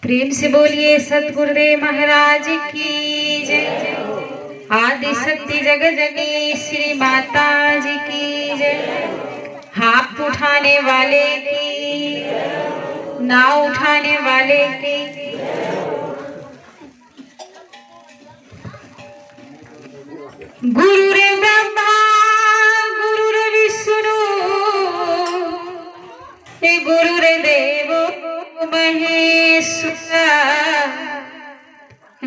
प्रेम से बोलिए सतगुरुदेव महाराज की जय। आदि शक्ति जग जननी श्री माता जी की जय। हाथ उठाने वाले की, नाव उठाने वाले की। गुरु रे ब्रह्मा गुरु रे विष्णु गुरु रे देवो महेश्वर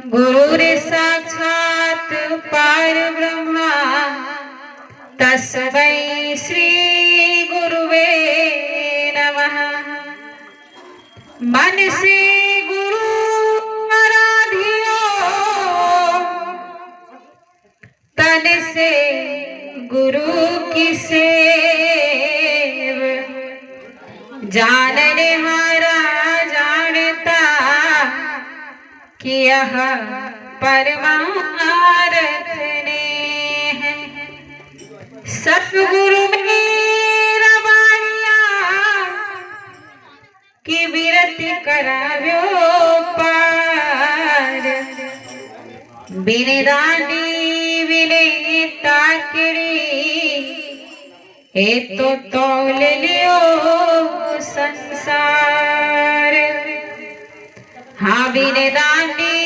गुरु रे साक्षात पार ब्रह्मा तस्मै श्री गुरुवे नमः। मन से गुरु आराधियो तन से गुरु की सेव जानने हारा जानता कि यह परमार्थ ने है। सतगुरु मेरा बाणिया की विरति कराव्यो पार बिने दांडी बिने ताकड़ी ए तो तौल लियो संसार। हाँ बिने दांडी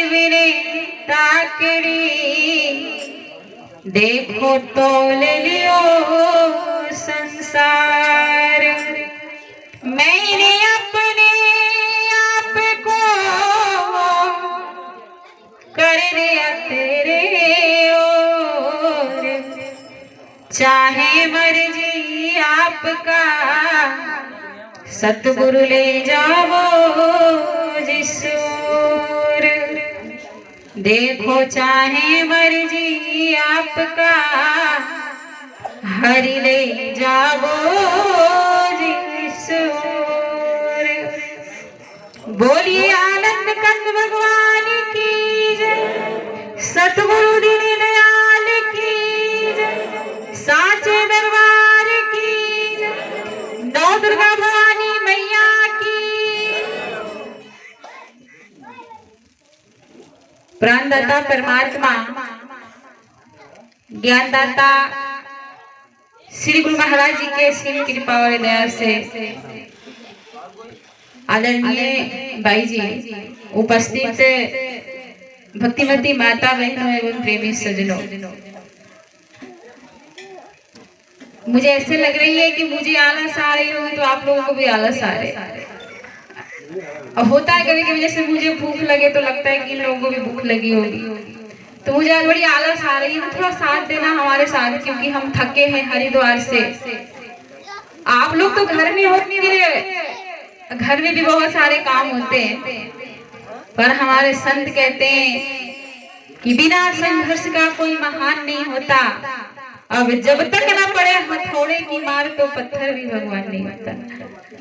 बिने ताकड़ी देखो तौल लियो संसार। मैंने अपने आप को कर दिया तेरे ओर चाहे मर्जी आपका सतगुरु ले जाओ जिस ओर। देखो चाहे मर्जी आपका हरि ले जाओ जिस ओर। बोलिए आनंद कंद भगवान की जय। सतगुरु दीनदयाल की जय। साचे दरबार की जय। नौ दुर्गा भवानी मैया की। प्राणदाता परमात्मा ज्ञानदाता श्री गुरु महाराज जी के श्री कृपा और दया से आदरणीय भाई जी, उपस्थित भक्तिमती माता बहनों एवं प्रेमी सज्जनों, मुझे ऐसे लग रही है कि मुझे आलस आ रही होगी तो आप लोगों को भी आलस आ रहे। अब होता है कभी कभी जैसे मुझे भूख लगे तो लगता है कि इन लोगों को भी भूख लगी होगी, तो मुझे आज बड़ी आलस आ रही है। तो थोड़ा साथ देना हमारे साथ, क्योंकि हम थके हैं हरिद्वार से। आप लोग तो घर में होने के लिए, घर में भी बहुत सारे काम होते हैं, पर हमारे संत कहते हैं कि बिना संघर्ष का कोई महान नहीं होता। अब जब तक ना पड़े हथौड़े की मार तो पत्थर भी भगवान नहीं होता।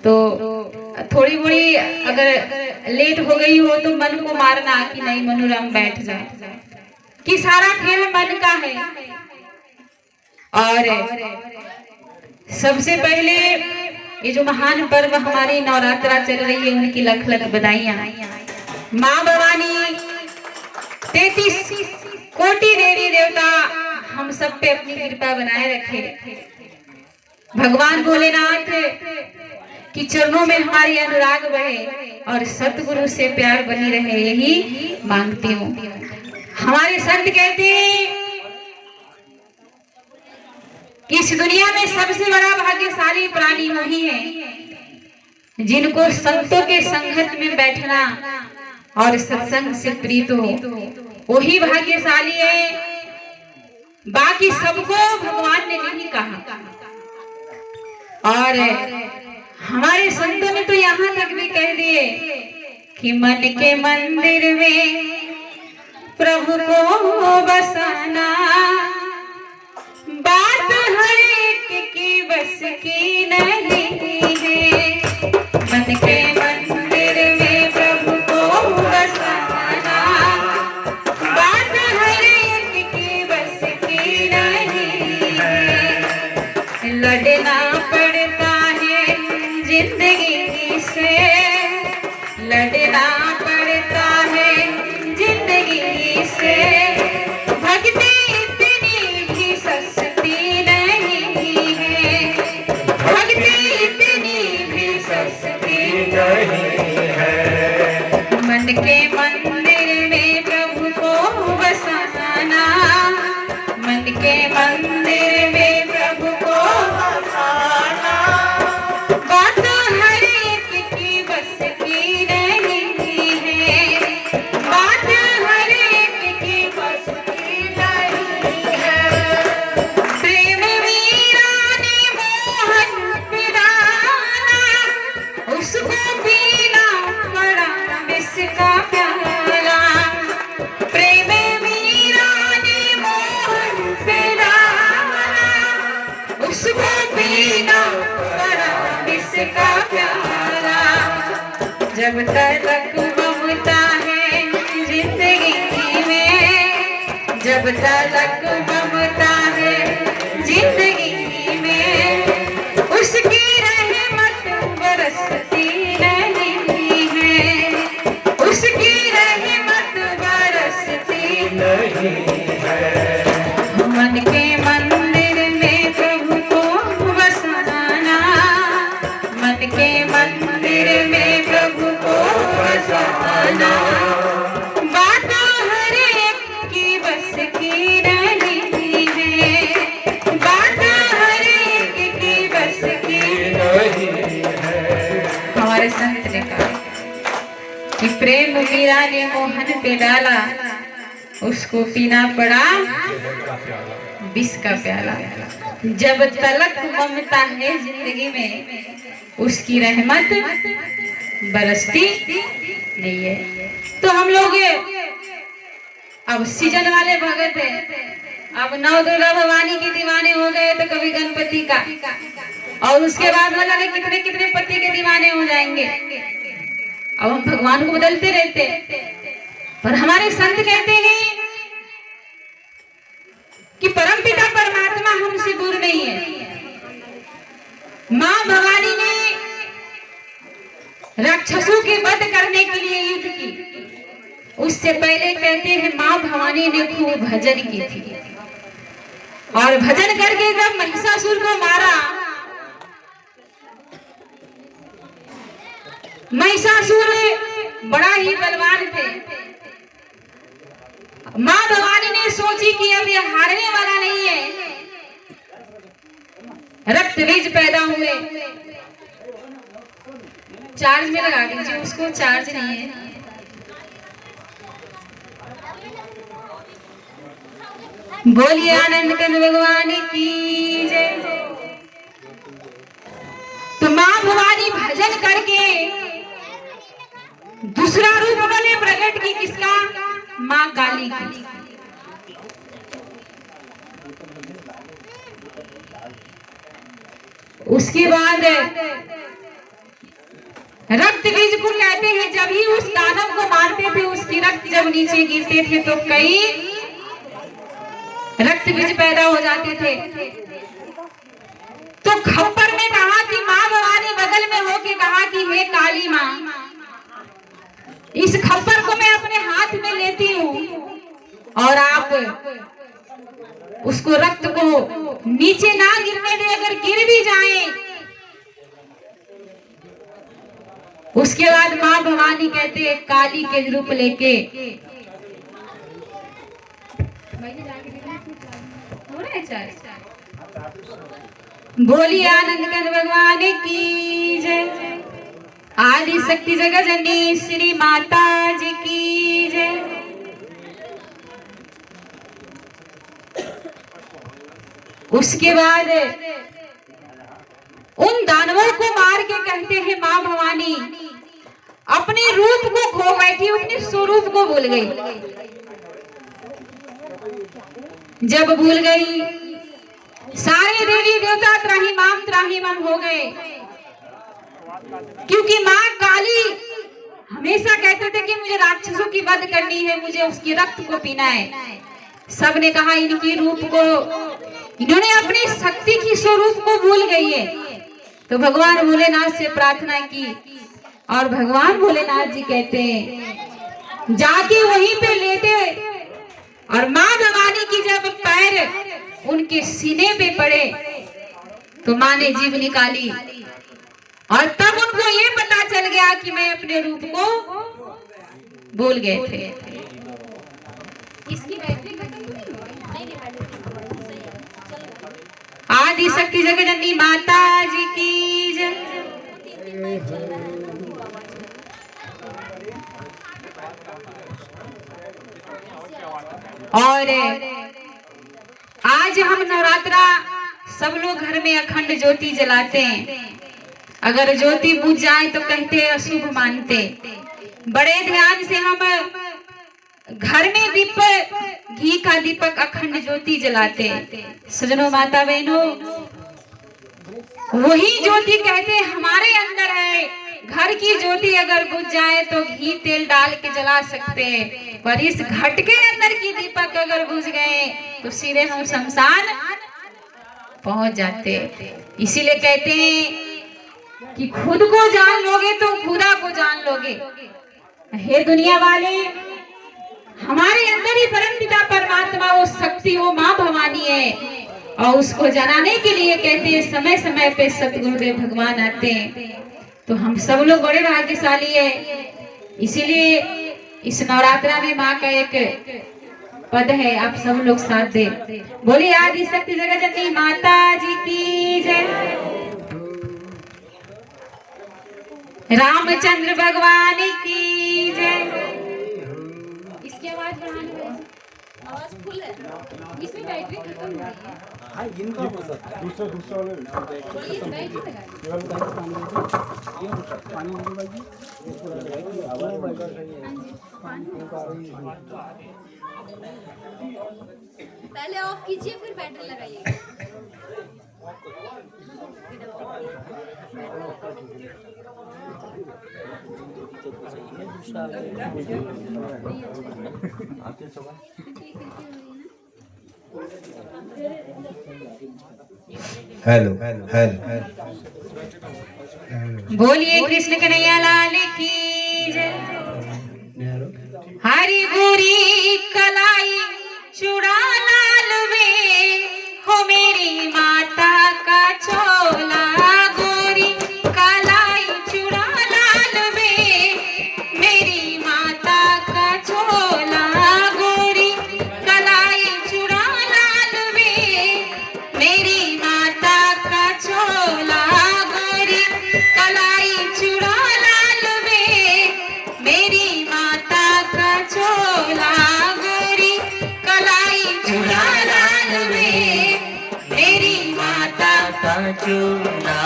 तो थोड़ी बड़ी अगर लेट हो गई हो तो मन को मारना कि नहीं मनोरम बैठ जाए, कि सारा खेल मन का है। और सबसे पहले ये जो महान पर्व हमारी नवरात्रा चल रही है, उनकी लख लख बधाइयां। माँ भवानी 33 कोटि देवी देवता हम सब पे अपनी कृपा बनाए रखे। भगवान भोलेनाथ की चरणों में हमारी अनुराग बढ़े और सतगुरु से प्यार बनी रहे, यही मांगती हूँ। हमारे संत कहते हैं कि इस दुनिया में सबसे बड़ा भाग्यशाली प्राणी वही है जिनको संतों के संगत में बैठना और सत्संग से प्रीत हो, वही भाग्यशाली है। बाकी सबको भगवान ने नहीं कहा। और हमारे संतों ने तो यहाँ तक भी कह दिए कि मन के मंदिर में प्रभु को बसाना बात हर एक की बस की नहीं है। मन के मंदिर में प्रभु को बसाना बात हर एक की बस की नहीं है। लड़ना पड़ता है जिंदगी से, लड़ना के मंदिर में प्रभु को बसाना, बात हर एक की बस की नहीं है, बात हर एक की बस की नहीं है। प्रेम मीरा ने मोहन पिलाना, उसको पीना पड़ा विष का प्याला। प्रेम मीरा ने मोहन पिलाना, उसको पीना पड़ा विष का प्याला। जब तक ममता है जिंदगी में, जब तक ममता है जिंदगी में, उसकी रहमत बरसती नहीं है, उसकी रहमत बरसती नहीं है। मन के मंदिर में प्रभु को बसाना, मन के मंदिर में प्रभु को बसाना, बात हर एक की बस की नहीं है, बात हर एक की बस की नहीं है। हमारे संत ने कहा कि प्रेम मीरा ने मोहन पे डाला, उसको पीना पड़ा विष का प्याला। जब तलक ममता है जिंदगी में, उसकी रहमत बरसती नहीं है। तो हम लोग अब सीजन वाले भगत है, अब नव दुर्गा भवानी की दीवाने हो गए तो कभी गणपति का, और उसके बाद न जाने कितने कितने पति के दीवाने हो जाएंगे। अब हम भगवान को बदलते रहते, पर हमारे संत कहते हैं कि परमपिता परमात्मा हमसे दूर नहीं है। मां भवानी ने राक्षसों के वध करने के लिए युद्ध की, उससे पहले कहते हैं मां भवानी ने खूब भजन की थी, और भजन करके जब महिषासुर को मारा, महिषासुर बड़ा ही बलवान थे। मां भवानी ने सोची कि अब यह हारने वाला नहीं है, रक्त बीज पैदा हुए। चार्ज में लगा दीजिए उसको, चार्ज नहीं है। बोलिए आनंद कंद भगवान की जय। तो मां भवानी भजन करके दूसरा रूप उन्होंने प्रकट की, किसका? मां काली की। उसके बाद रक्त बीज को कहते हैं, जब ही उस दानव को मारते थे उसकी रक्त जब नीचे गिरते थे तो कई रक्त बीज पैदा हो जाते थे। तो खप्पर ने कहा कि मां भवानी बगल में होके कहा कि हे काली मां, इस खप्पर को मैं अपने हाथ में लेती हूँ और आप उसको रक्त को नीचे ना गिरने दे, अगर गिर भी जाए। उसके बाद मां भवानी कहते हैं काली के रूप लेके बोलिए आनंद कंद भगवान की जय। आदि शक्ति जगत जननी श्री माता जी की जय। उसके बाद उन दानवों को मार के कहते हैं मां भवानी अपने रूप को खो बैठी, अपने स्वरूप को भूल गई। जब भूल गई सारे देवी देवता त्राहिमाम हो गए, क्योंकि मां काली हमेशा कहते थे कि मुझे राक्षसों की वध करनी है, मुझे उसकी रक्त को पीना है। सबने कहा इनकी रूप को, इन्होंने अपनी शक्ति की स्वरूप को भूल गई है। तो भगवान भोलेनाथ से प्रार्थना की और भगवान भोलेनाथ जी कहते हैं जाके वहीं पे लेटे, और मां भवानी की जब पैर उनके सीने पे पड़े तो मां ने जीभ निकाली, और तब उनको ये पता चल गया कि मैं अपने रूप को भूल गए थे। इसकी बैटरी खत्म हुई। आदि शक्ति जगदम्बी माता जी की जय। और आज हम नवरात्रा सब लोग घर में अखंड ज्योति जलाते हैं। अगर ज्योति बुझ जाए तो कहते हैं अशुभ मानते। बड़े ध्यान से हम घर में दीपक, घी का दीपक, अखंड ज्योति जलाते। सजनों, माता बहनों, वही ज्योति कहते हैं हमारे अंदर है। घर की ज्योति अगर बुझ जाए तो घी तेल डाल के जला सकते हैं, पर इस घट के अंदर की दीपक अगर बुझ गए तो सीधे हम शमशान पहुंच जाते। इसीलिए कहते हैं कि खुद को जान लोगे तो खुदा को जान लोगे। हे दुनिया वाले, हमारे अंदर ही परमपिता परमात्मा, वो शक्ति, वो माँ भवानी है, और उसको जनाने के लिए कहते हैं समय समय पे सतगुरुदेव भगवान आते हैं। तो हम सब लोग बड़े भाग्यशाली है। इसीलिए इस नवरात्रा में माँ का एक पद है, आप सब लोग साथ दे। बोलिए आदि शक्ति जगदम्बी माता जी की जय। रामचंद्र भगवान की जय। इसकी आवाज बढ़ाने में आवाज फुल है, इसमें बैटरी खत्म हो गई है। हां, इनका हो सकता है, दूसरा वाले बैटरी लगा केवल ये पानी लगाइए, ये पूरा लगाइए, आवाज बढ़ रही है। हां जी, पहले ऑफ कीजिए फिर बैटरी लगाइए। हेलो। बोलिए कृष्ण कन्हैया लाल की जय। हरि गोरी कलाई चूड़ा लाल वे, हो मेरी माता का चोला। गोरी कलाई चूड़ा लाल वे, मेरी माता का चोला। गोरी कलाई चूड़ा लाल वे, मेरी माता का चोला। गोरी कलाई चूड़ा लाल वे, मेरी माता का चोला। गोरी कलाई चूड़ा लाल वे, मेरी माता का चोला।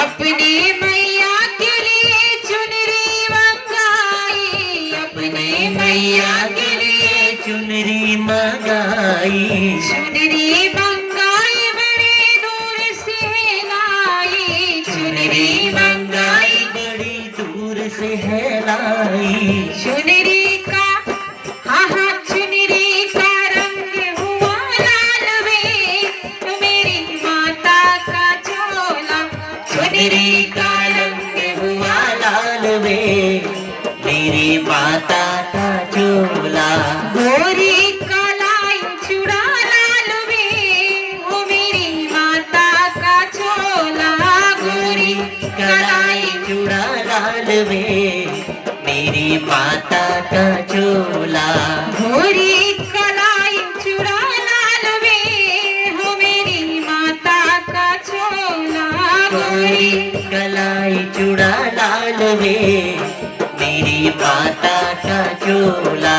अपने मैया के लिए चुनरी मंगाई, अपने मैया के लिए चुनरी मंगाई। चुनरी मंगाई बड़े दूर से लाई, चुनरी मंगाई बड़ी दूर से है लाई। चुनरी का चुनरी का रंग हुआ लाल वे, तो मेरी माता का चोला। चुनरी का रंग हुआ लाल वे, मेरी माता का चोला। गोरी कलाई चूड़ा लाल वे, वो मेरी माता का चोला। गोरी कलाई चूड़ा लाल वे, मेरी माता का चोला। गोरी कलाई चूड़ा लाल वे, हो मेरी माता का चोला। गोरी कलाई चूड़ा लाल वे, मेरी माता का चोला।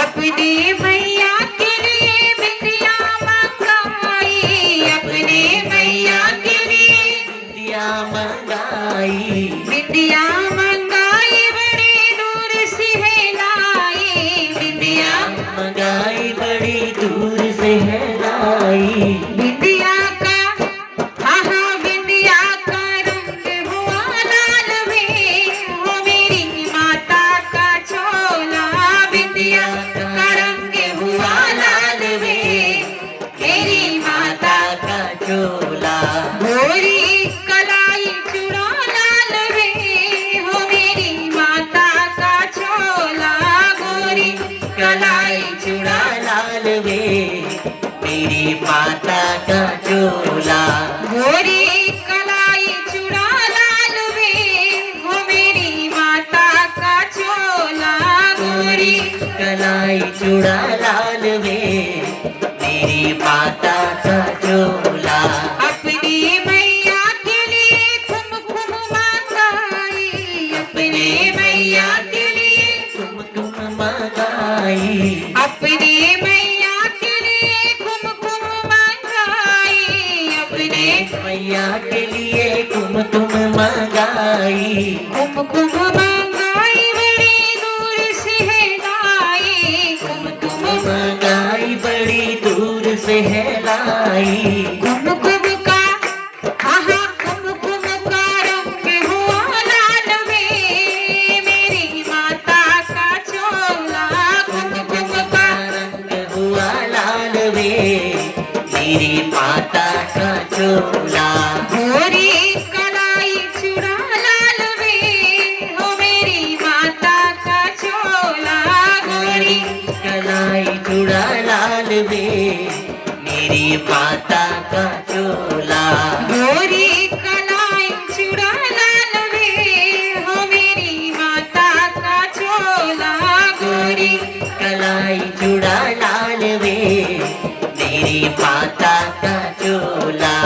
अपने मैया के लिए बिंदिया मंगाई, अपने मैया के लिए बिंदिया मंगाई। बिंदिया मंगाई बड़ी दूर से है लाई, बिंदिया मंगाई बड़ी दूर से है लाई। बिंदिया का बिंदिया का रंग हुआ लाल वे, हो मेरी माता का चोला। बिंदिया का रंग हुआ लाल वे, मेरी माता का चोला। गोरी कलाई चूड़ा लाल वे, हो मेरी माता का चोला। गोरी कलाई चूड़ा लाल वे, मेरी माता का चोला। गोरी कलाई चूड़ा लाल वे, हो मेरी माता का चोला। गोरी कलाई चूड़ा लाल वे, मेरी माता का चोला। अपनी अपने मैया के लिए कुमकुम मंगाई, कुमकुम मंगाई बड़ी दूर से है लाई, कुमकुम मंगाई बड़ी दूर से है लाई। कुमकुम का आहा कुमकुम का रंग हुआ लाल में, मेरी माता का चोला कुमकुम का रंग हुआ लाल वे, मेरी माता का चोला। गोरी कलाई चूड़ा लाल वे, हो मेरी माता का चोला गोरी कलाई चूड़ा लाल वे, मेरी माता का चोला। गोरी कलाई चूड़ा लाल वे, हो मेरी माता का चोला गोरी कलाई चूड़ा लाल वे, मेरी माता का चोला।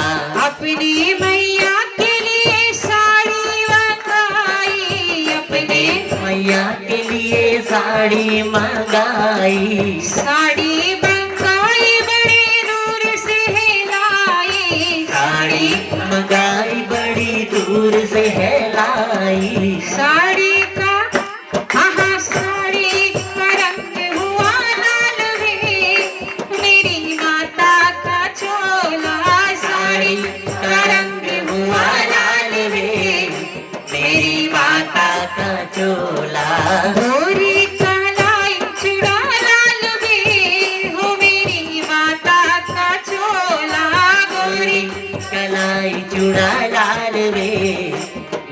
अपनी मैया के लिए साड़ी मंगाई, अपने मैया के लिए साड़ी मंगाई, साड़ी मंगाई बड़े दूर से है लाई, साड़ी मंगाई बड़ी दूर से है लाई। साड़ी का आहा साड़ी का रंग हुआ लाल वे, मेरी माता का चोला साड़ी का रंग हुआ लाल वे, मेरी माता का चोला। गोरी कलाई चूड़ा लाल वे, हो मेरी माता का चोला गोरी कलाई चूड़ा लाल वे,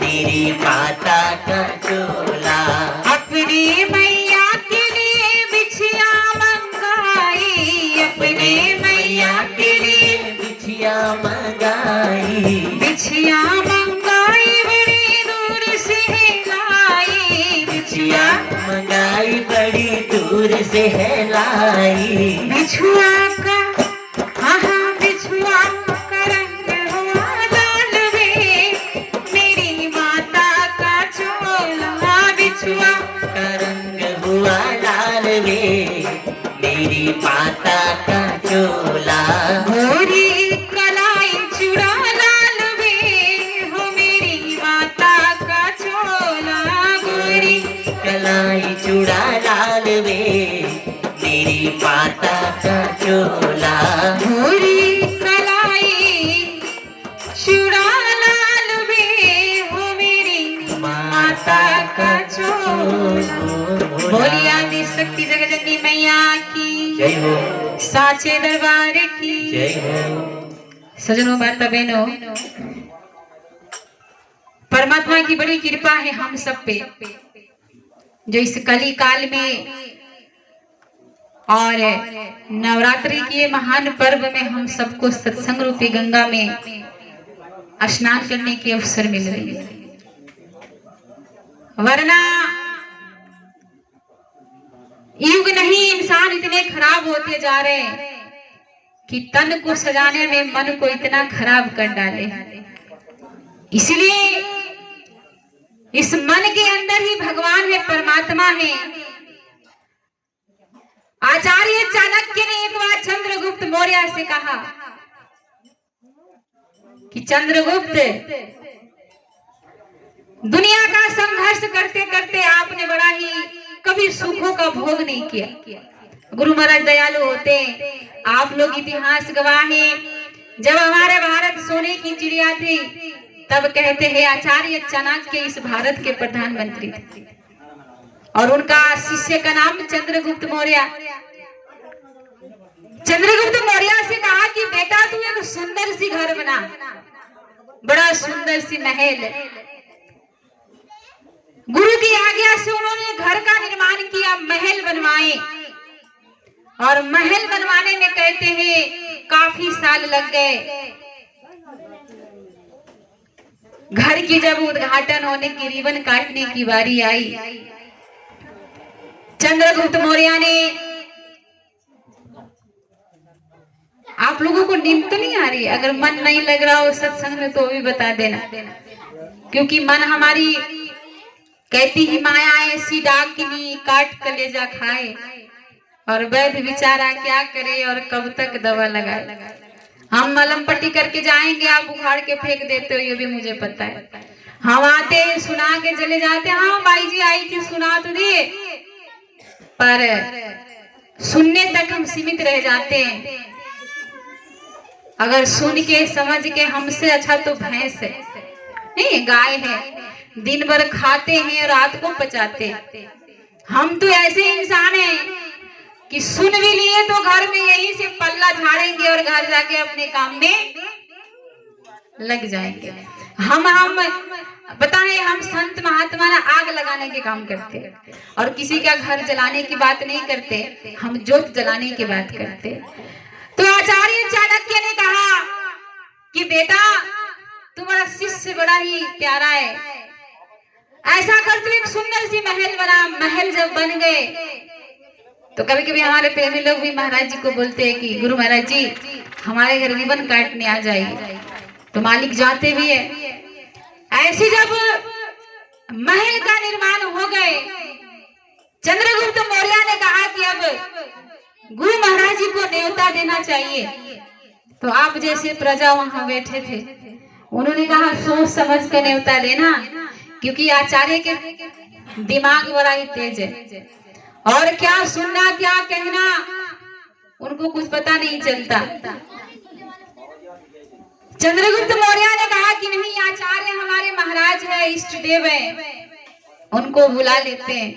मेरी माता का चोला। अपनी मैया के लिए बिछिया मंगाई, अपने मैया के लिए बिछिया मंगाई, बिछिया मंगाई बड़ी दूर से है लाई, बिछिया मंगाई बड़ी दूर से है लाई। बिछुआ का आहा बिछुआ का रंग हुआ लाल वे, मेरी माता का चोला बिछुआ का रंग हुआ लाल वे, मेरी माता का चोला। गोरी कलाई चूड़ा लाल वे, हो मेरी माता का चोला गोरी कलाई चूड़ा लाल वे, मेरी माता का चोला। गोरी कलाई चूड़ा लाल वे, हो मेरी माता का चोला। बोलिए आदि शक्ति जगजननी मैया की जय हो, साचे दरबार की जय हो। सजनों माता बहनों, परमात्मा की बड़ी कृपा है हम सब पे, जो इस कली काल में और नवरात्रि के महान पर्व में हम सबको सत्संग रूपी गंगा में स्नान करने के अवसर मिल रही है। वरना युग नहीं, इंसान इतने खराब होते जा रहे हैं कि तन को सजाने में मन को इतना खराब कर डाले। इसलिए इस मन के अंदर ही भगवान है, परमात्मा है। आचार्य चाणक्य ने एक बार चंद्रगुप्त मौर्य से कहा कि चंद्रगुप्त, दुनिया का संघर्ष करते करते आपने बड़ा ही कभी सुखों का भोग नहीं किया। गुरु महाराज दयालु होते, आप लोग इतिहास गवाह हैं। जब हमारे भारत सोने की चिड़िया थी, तब कहते हैं आचार्य चाणक्य इस भारत के प्रधानमंत्री थे और उनका शिष्य का नाम चंद्रगुप्त मौर्य। चंद्रगुप्त मौर्य से कहा कि बेटा तू एक सुंदर सी घर बना, बड़ा सुंदर सी महल। गुरु की आज्ञा से उन्होंने घर का निर्माण किया, महल बनवाए और महल बनवाने में कहते हैं काफी साल लग गए। घर की जब उद्घाटन होने की रिबन काटने की बारी आई, चंद्रगुप्त मौर्य ने, आप लोगों को नींद तो नहीं आ रही? अगर मन नहीं लग रहा हो सत्संग में तो भी बता देना, क्योंकि मन हमारी कहती ही माया ऐसी डाकिनी काट कलेजा खाए और वैध विचारा क्या करे और कब तक दवा लगाए। हम मलम पट्टी करके जाएंगे, आप उखाड़ के फेंक देते हो, ये भी मुझे पता है। हम आते सुना के चले जाते, हाँ बाई जी आई थी सुना तो दिए, पर सुनने तक हम सीमित रह जाते हैं। अगर सुन के समझ के हमसे अच्छा तो भैंस है, नहीं गाय है, दिन भर खाते हैं रात को पचाते। हम तो ऐसे इंसान हैं कि सुन भी लिए तो घर में यहीं से पल्ला झाड़ेंगे और घर जाके अपने काम में लग जाएंगे। हम बताएं, हम संत महात्मा ना आग लगाने के काम करते और किसी का घर जलाने की बात नहीं करते, हम जोत जलाने की बात करते। तो आचार्य चाणक्य ने कहा कि बेटा तुम्हारा शिष्य बड़ा ही प्यारा है, ऐसा कर तू एक सुंदर सी महल बना। महल जब बन गए तो कभी कभी हमारे प्रेमी लोग भी महाराज जी को बोलते हैं कि गुरु महाराज जी हमारे घर रिबन काटने आ जाइए, तो मालिक जाते भी है। ऐसे जब महल का निर्माण हो गए, चंद्रगुप्त मौर्य ने कहा कि अब गुरु महाराज जी को न्योता देना चाहिए। तो आप जैसे प्रजा वहां बैठे थे, उन्होंने कहा सोच समझ कर न्योता देना, क्योंकि आचार्य के दिमाग बड़ा ही तेज है और क्या सुनना क्या कहना उनको कुछ पता नहीं चलता। चंद्रगुप्त मौर्य ने कहा कि नहीं, आचार्य हमारे महाराज है, इष्ट देव है, उनको बुला लेते हैं।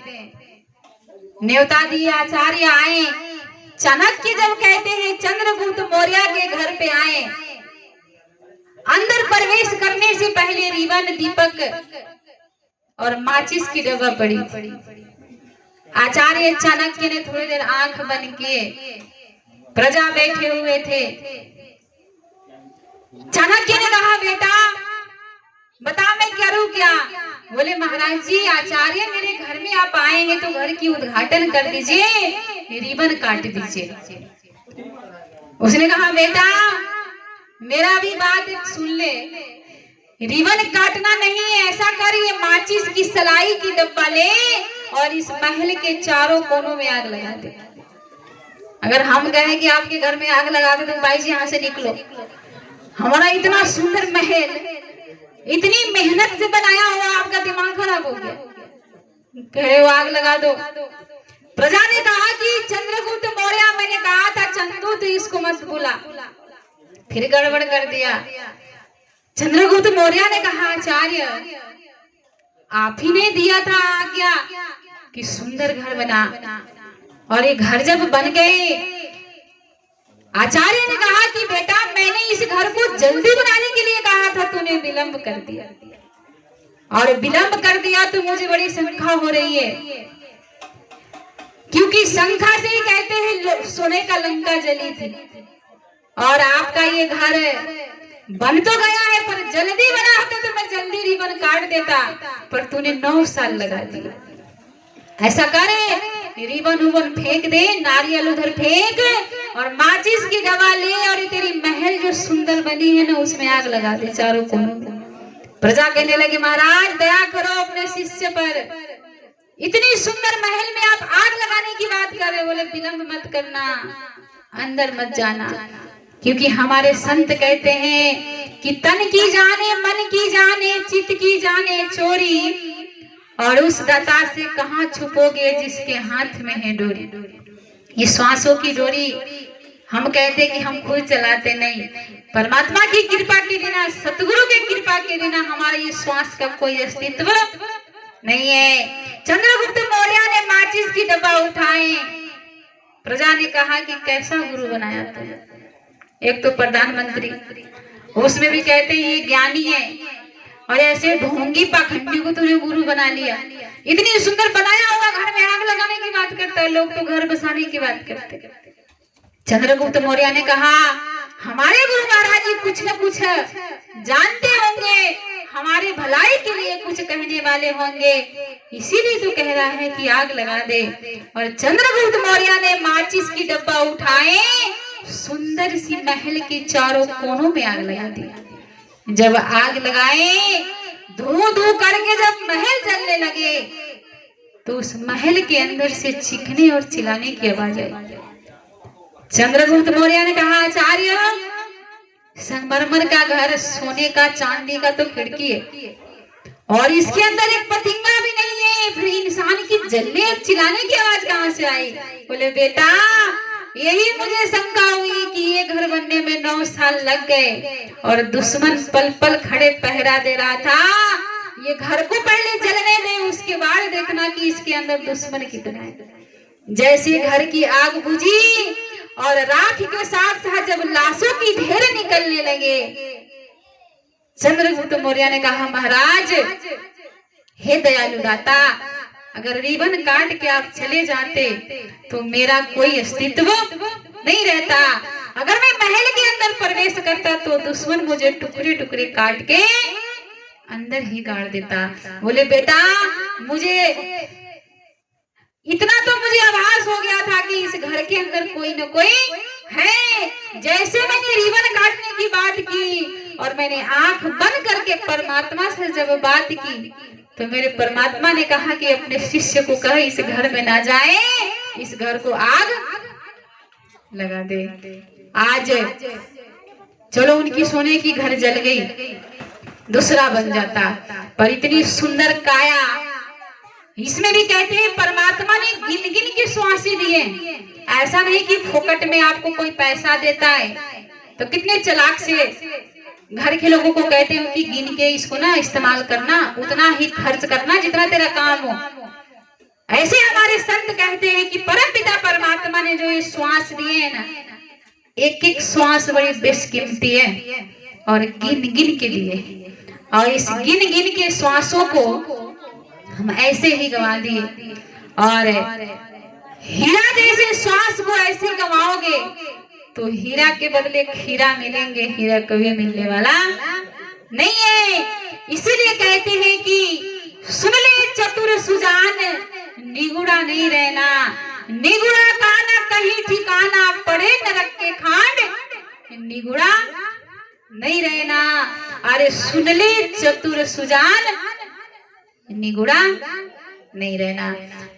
न्योता दिए, आचार्य आए। चाणक्य जब कहते हैं चंद्रगुप्त मौर्य के घर पे आए, अंदर प्रवेश करने से पहले रिबन, दीपक और माचिस की डब्बा पड़ी। आचार्य चाणक्य ने थोड़ी देर आंख बंद किए, प्रजा बैठे हुए थे। चाणक्य ने कहा बेटा बता मैं करूं क्या? बोले महाराज जी आचार्य मेरे घर में आप आए हैं तो घर की उद्घाटन कर दीजिए, रिबन काट दीजिए। उसने कहा बेटा मेरा भी बात सुन ले, रिबन काटना नहीं है, ऐसा कर ये माचिस की सलाई की डब्बा ले और इस महल के चारों कोनों में आग लगा दे। अगर हम कहें कि आपके घर में आग लगा दे तो भाई जी यहाँ से निकलो, हमारा इतना सुंदर महल इतनी मेहनत से बनाया हुआ आपका दिमाग खराब हो गया, कहे वो आग लगा दो। प्रजा ने कहा कि चंद्रगुप्त मौर्य मैंने कहा था चंदू तो इसको मत बुला, फिर गड़बड़ कर दिया। चंद्रगुप्त मौर्य ने कहा आचार्य आप ही ने दिया था आज्ञा कि सुंदर घर बना, और ये घर जब बन गए, आचार्य ने कहा कि बेटा मैंने इस घर को जल्दी बनाने के लिए कहा था, तूने विलंब कर दिया, और विलंब कर दिया तो मुझे बड़ी शंका हो रही है, क्योंकि शंका से ही कहते हैं सोने का लंका जली थी, और आपका ये घर बन तो गया है पर जल्दी बना होता तो मैं जल्दी रिबन काट देता, पर तूने 9 साल लगा दिया। ऐसा करे रिबन उबन फेंक दे, नारियल उधर फेंक और माचिस की डब्बा ले और तेरी महल जो सुंदर बनी है ना उसमें आग लगा दे चारों कोनों। प्रजा कहने लगी महाराज दया करो अपने शिष्य पर, इतनी सुंदर महल में आप आग लगाने की बात कर रहे। बोले विलंब मत करना, अंदर मत जाना, क्योंकि हमारे संत कहते हैं कि तन की जाने मन की जाने चित्त की जाने चोरी, और उस दाता से कहां छुपोगे जिसके हाथ में है डोरी। ये श्वासों की डोरी हम कहते कि हम खुद चलाते नहीं, परमात्मा की कृपा के बिना, सतगुरु की कृपा के बिना हमारे ये श्वास का कोई अस्तित्व नहीं है। चंद्रगुप्त मौर्य ने माचिस की डब्बा उठाए, प्रजा ने कहा कि कैसा गुरु बनाया तुमने, एक तो प्रधानमंत्री, उसमें भी कहते हैं ये ज्ञानी है, और ऐसे ढोंगी पाखंडी को तूने गुरु बना लिया। इतनी सुंदर बनाया हुआ घर में आग लगाने की बात करता है, लोग तो घर बसाने की बात करते। चंद्रगुप्त मौर्य ने कहा हमारे गुरु महाराज जी कुछ न कुछ जानते होंगे, हमारे भलाई के लिए कुछ कहने वाले होंगे, इसीलिए तो कह रहा है कि आग लगा दे। और चंद्रगुप्त मौर्य ने माचिस की डब्बा उठाए, सुंदर सी महल के चारों कोनों में आग लगा दी। जब आग लगाए धू धू करके जब महल जलने लगे तो उस महल के अंदर से चीखने और चिल्लाने की आवाज आई। चंद्रगुप्त मौर्य ने कहा आचार्य संगमरमर का घर, सोने का चांदी का तो खिड़की है, और इसके अंदर एक पतिंगा भी नहीं है। फिर इंसान की जलने चिल्लाने की आवाज कहाँ से आई? बोले बेटा, यही मुझे शंका हुई कि ये घर बनने में 9 साल लग गए और दुश्मन पल पल खड़े पहरा दे रहा था। ये घर को पहले जलने दे, उसके बाद देखना कि इसके अंदर दुश्मन कितना है। जैसे घर की आग बुझी और राख के साथ साथ जब लाशों की ढेर निकलने लगे, चंद्रगुप्त मौर्य ने कहा, महाराज, हे दयालु दाता, अगर रिबन काट के आप चले जाते तो मेरा कोई अस्तित्व नहीं रहता। अगर मैं महल के अंदर प्रवेश करता तो दुश्मन मुझे टुकड़े टुकड़े काट के अंदर ही गाड़ देता। बोले बेटा, मुझे इतना तो मुझे आभास हो गया था कि इस घर के अंदर कोई न कोई है। जैसे मैंने रिबन काटने की बात की और मैंने आंख बंद करके परमात्मा से जब बात की तो मेरे परमात्मा ने कहा कि अपने शिष्य को कह इस घर में ना जाए, इस घर को आग लगा दे। आज चलो उनकी सोने की घर जल गई, दूसरा बन जाता, पर इतनी सुंदर काया। इसमें भी कहते हैं परमात्मा ने गिन गिन के श्वासें दिए। ऐसा नहीं कि फोकट में आपको कोई पैसा देता है। तो कितने चालाक से घर के लोगों को कहते हो कि गिन के इसको ना इस्तेमाल करना, उतना ही खर्च करना जितना तेरा काम हो। ऐसे हमारे संत कहते हैं कि परमपिता परमात्मा ने जो ये श्वास दिए हैं ना, एक एक श्वास बड़ी बेशकीमती है और गिन गिन के दिए। और इस गिन गिन के श्वासों को हम ऐसे ही गंवा दिए। और हीरा जैसे श्वास को ऐसे गंवाओगे तो हीरा के बदले खीरा मिलेंगे, हीरा कभी मिलने वाला नहीं है। इसीलिए कहते हैं कि सुन ले चतुर सुजान, निगुड़ा नहीं रहना, निगुड़ा का न कहीं ठिकाना, पड़े नरक के खांड निगुड़ा नहीं रहना। अरे सुन ले चतुर सुजान, निगुड़ा नहीं रहना।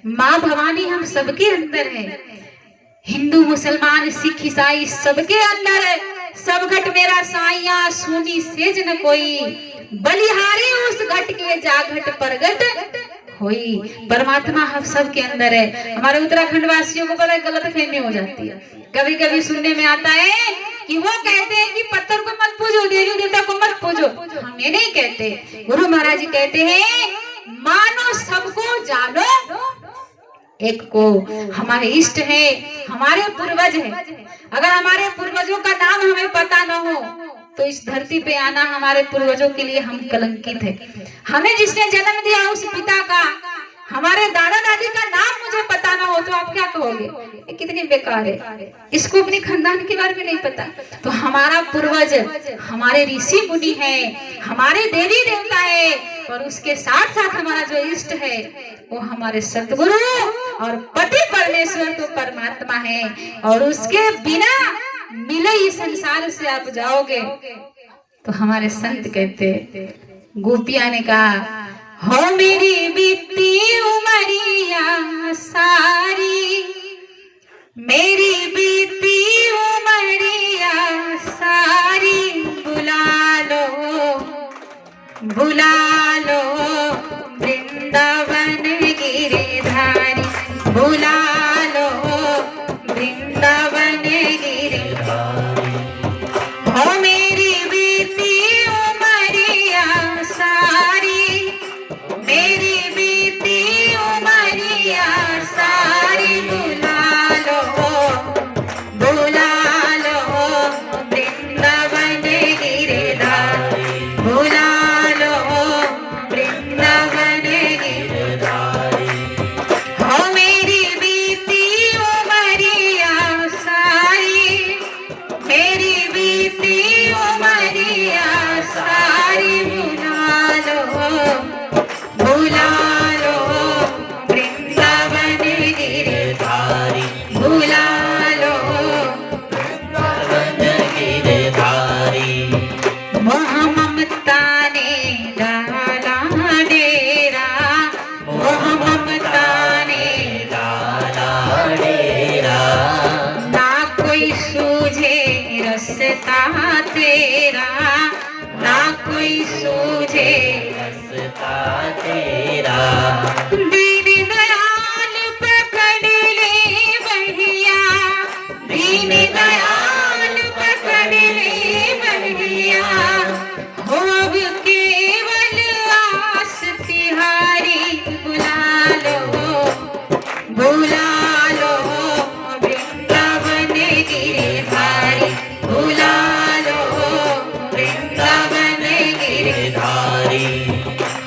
माँ भवानी हम सबके अंदर है, हिंदू मुसलमान सिख ईसाई सबके अंदर है। सब घट मेरा साइया, सुनी सेज न कोई, बलिहारी उस घट के जा घट प्रगट होई। परमात्मा हम सबके अंदर है। हमारे उत्तराखंड वासियों को बड़ा गलत फहमी हो जाती है। कभी कभी सुनने में आता है कि वो कहते हैं कि पत्थर को मत पूजो, देवी देवता को मत पूजो। हम ये नहीं कहते। गुरु महाराज जी कहते हैं मानो सबको जानो एक को। हमारे इष्ट है, हमारे पूर्वज है। अगर हमारे पूर्वजों का नाम हमें पता न हो तो इस धरती पे आना हमारे पूर्वजों के लिए हम कलंकित है। हमें जिसने जन्म दिया उस पिता का, हमारे दादा दादी का नाम मुझे पता ना हो तो आप क्या कहोगे, ये कितनी बेकार है, इसको अपने खानदान के बारे में नहीं पता। तो हमारा पूर्वज हमारे ऋषि मुनि है, हमारे देवी देवता है, और उसके साथ साथ हमारा जो इष्ट है वो हमारे सतगुरु और पति परमेश्वर तो परमात्मा है। और उसके बिना मिले इस संसार से आप जाओगे। तो हमारे संत कहते, गोपिया ने कहा, हो मेरी बीती उमरिया सारी, मेरी बीती उमरिया सारी, बुला लो वृंदावन गिरिधारी, बुला लो वृंदावन गिरिधारी। हो मेरी बीती उमरिया सारी, मेरी बीती उमरिया सारी, बुला लो वृंदावन गिरिधारी, बुला लो वृंदावन गिरिधारी। हो मेरी तेरा, ना कोई सूझे रास्ता तेरा। दीन दयाल पकड़ ले बहिया, दीन दयाल पकड़ ले बहिया, हो अब केवल आस तिहारी, बुला लो वृंदावन गिरधारी, बुला लो वृंदावन गिरधारी।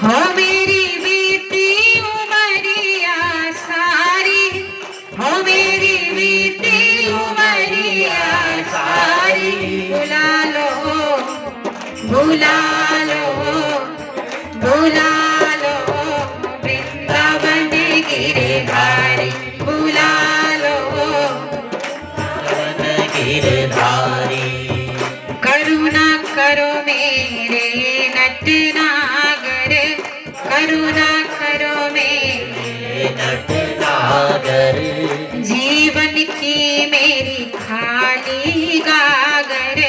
हो मेरी बीती उमरिया सारी, हो मेरी बीती उमरिया सारी, बुला लो बुला लो बुला लो वृंदावन गिरधारी, बुला लो वन गिरधारी। करुणा करो मेरे नटनागर, करुणा करो मेरे नटनागर। जीवन की मेरी खाली गागर,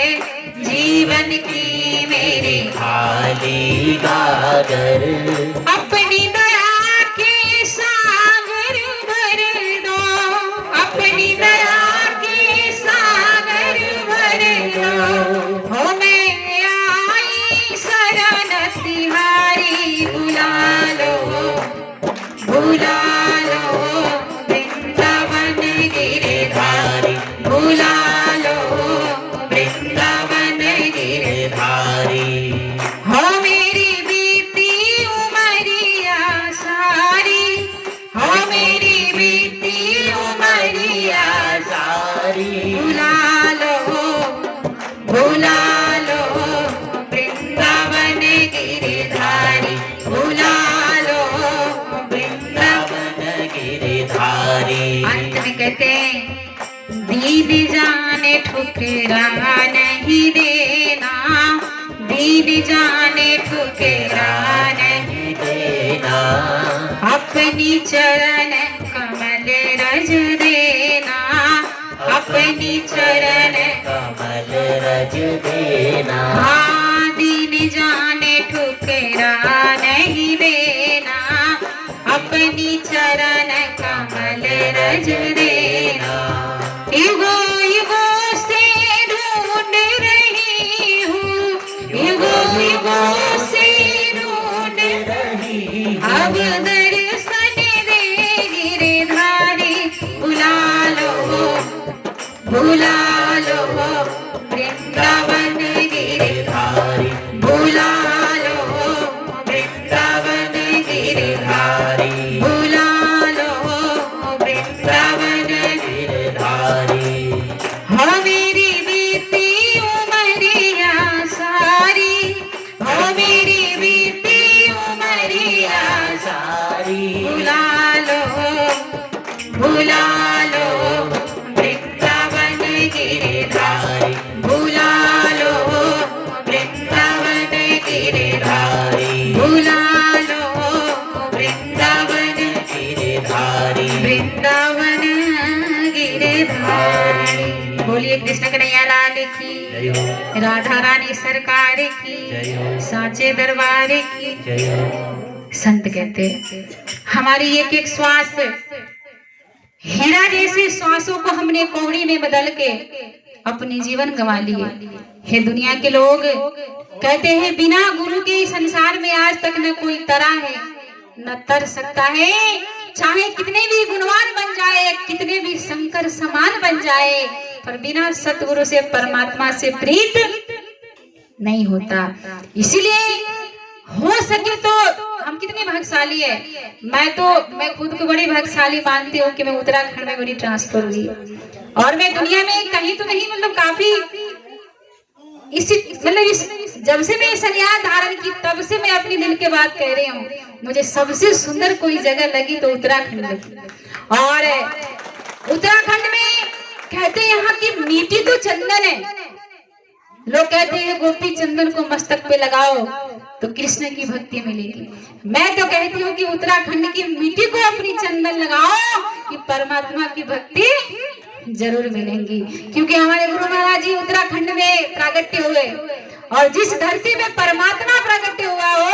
जीवन की मेरी खाली गागर। अपनी दया के सागर भर दो, अपनी दया के सागर भर दो। हो मैं आई शरण तिहारी, बुला लो वृंदावन गिरधारी, बुला लो वृंदावन गिरधारी। हो मेरी बीती उमरिया सारी, हो मेरी बीती उमरिया सारी। बुला लो वृंदावन गिरधारी, बुला लो वृंदावन गिरधारी। अंत में कहते हैं, दीन जाने ठुकरा नहीं देना, दीन जाने ठुकरा नहीं देना। अपनी चरण कमल रज देना, अपनी चरण कमल रज देना। हाँ दीन जाने ठुकरा नहीं देना, अपनी चरण कमल रज देना। युगों युगों से ढूंढ रही हूँ, युगों युगों से ढूंढ रही अब दर्शन दे गिरधारी, बुला लो वृंदावन गिरधारी, बुला लो वृंदावन गिरधारी, बुला लो वृंदावन गिरधारी। हो मेरी बीती उमरिया सारी, हो मेरी बीती उमरिया सारी। बुला लो वृंदावन गिरधारी, बुला लो वृंदावन गिरधारी, बुला लो वृंदावन गिरधारी। वृंदावन गिरधारी। बोलिए कृष्ण कन्हैया लाल की, जय हो, राधा रानी सरकार की, जय हो, साचे दरबार की। जय हो। संत कहते हमारी एक एक श्वास हीरा जैसे श्वासों को हमने कौड़ी में बदल के अपने जीवन गंवा लिए। हे दुनिया के लोग कहते हैं बिना गुरु के संसार में आज तक न कोई तरा है न तर सकता है। चाहे कितने भी गुणवान बन जाए, कितने भी शंकर समान बन जाए, पर बिना सतगुरु से परमात्मा से प्रीत नहीं होता। इसीलिए हो सके तो हम कितने भाग्यशाली है। मैं खुद को बड़ी भाग्यशाली मानती हूँ कि मैं उत्तराखंड में बड़ी ट्रांसफर हुई और मैं दुनिया में कहीं तो नहीं, मतलब काफी जब से मैं संन्यास धारण की तब से मैं अपनी दिल की बात कह रही हूँ। मुझे सबसे सुंदर कोई जगह लगी तो उत्तराखंड लगी। और उत्तराखंड में कहते हैं यहाँ की मिट्टी तो चंदन है। लोग कहते हैं गोपी चंदन को मस्तक पे लगाओ तो कृष्ण की भक्ति मिलेगी। मैं तो कहती हूँ कि उत्तराखंड की मिट्टी को अपनी चंदन लगाओ कि परमात्मा की भक्ति जरूर मिलेंगी, क्योंकि हमारे गुरु महाराज जी उत्तराखंड में प्रागट्य हुए और जिस धरती में परमात्मा प्रकट हुआ हो